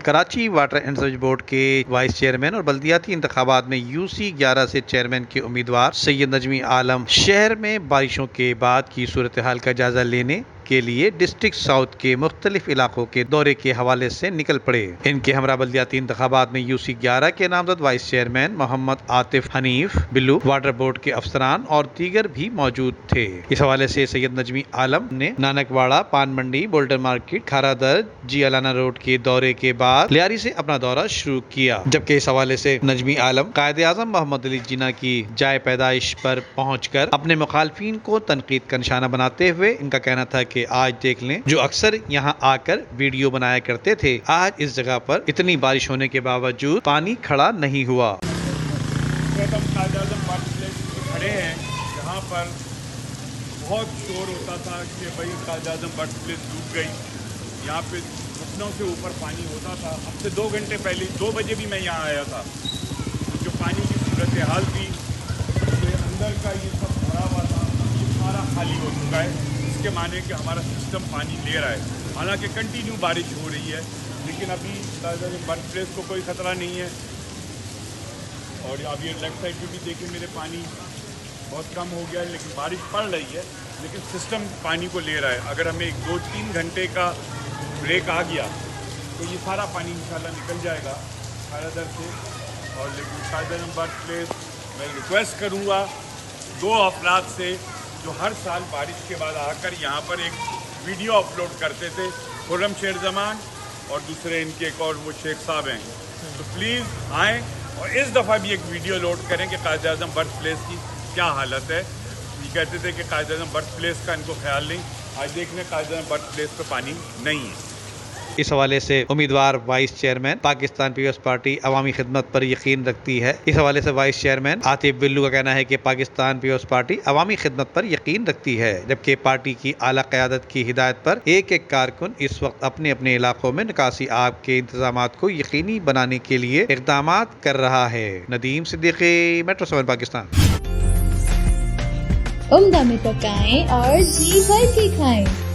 Karachi water and sewerage board के vice chairman और बल्दियाती इंतखाबात में यूसी 11 से चेयरमैन के उम्मीदवार सैयद नजमी आलम शहर में बारिशों के बाद की सूरत हाल का जायजा लेने के लिए डिस्ट्रिक्ट साउथ के मुख्तलिफ इलाकों के दौरे के हवाले से निकल पड़े। इनके हमरा बल्दियाती इंतखाबात में यूसी 11 के नामजद vice chairman Mohammad Atif Hanif Billu, water board के अफसरान और दीगर भी मौजूद थे। इस हवाले से सैयद नजमी आलम ने नानकवाड़ा, पान मंडी, बोल्डर मार्केट, खारादर, जी अलाना रोड के दौरे के बाद लियारी से अपना दौरा शुरू किया। जबकि इस हवाले से नजमी आलम कायदे आजम मोहम्मद अली जिन्ना की जाए पैदाइश पर पहुंचकर अपने मुखालफिन को तनकीद का निशाना बनाते हुए इनका कहना था कि आज देख लें, जो अक्सर यहाँ आकर वीडियो बनाया करते थे, आज इस जगह पर इतनी बारिश होने के बावजूद पानी खड़ा नहीं हुआ। खड़े हैं जहाँ पर बहुत शोर होता था कि भाई कायदे आजम बर्थ प्लेस डूब गई, यहाँ पे घुटनों से ऊपर पानी होता था। अब से 2 घंटे पहले 2 बजे भी मैं यहाँ आया था, जो पानी की सूरत हाल थी, ये अंदर का ये सब भरा हुआ था, ये सारा खाली हो चुका है। इसके माने कि हमारा सिस्टम पानी ले रहा है। हालांकि कंटिन्यू बारिश हो रही है, लेकिन अभी कायदे आजम बर्थ प्लेस को कोई ख़तरा नहीं है। और अब ये लेफ्ट साइड पे भी देखिए मेरे पानी बहुत कम हो गया है, लेकिन बारिश पड़ रही है, लेकिन सिस्टम पानी को ले रहा है। अगर हमें 2-3 घंटे का ब्रेक आ गया तो ये सारा पानी इंशाल्लाह निकल जाएगा खारादर से। और लेकिन कायदे आजम बर्थ प्लेस मैं रिक्वेस्ट करूँगा 2 अफराद से जो हर साल बारिश के बाद आकर यहाँ पर एक वीडियो अपलोड करते थे, खुर्रम शेर जमान और दूसरे इनके एक और वो शेख साहब हैं, तो प्लीज़ आएँ और इस दफ़ा भी एक वीडियो लोड करें कि कायदे आजम बर्थ प्लेस की क्या हालत है। ये कहते थे कि कायदे आजम बर्थ प्लेस का इनको ख्याल नहीं, आज देखने कायदे आजम बर्थ प्लेस पे पानी नहीं है। इस हवाले से उम्मीदवार vice chairman Pakistan peoples party अवामी खिदमत पर यकीन रखती है। इस हवाले से वाइस चेयरमैन आतिफ बिल्लू का कहना है कि पाकिस्तान पीपल्स पार्टी अवामी खिदमत पर यकीन रखती है, जबकि पार्टी की आला क़यादत की हिदायत पर एक एक कारकुन इस वक्त अपने अपने इलाकों में निकासी आब के इंतजामात को यकीनी बनाने के लिए इक़दामात कर रहा है। नदीम सिद्दीकी, मेट्रो 7 पाकिस्तान। उम्दा में पकाएं और जी भर के खाएं।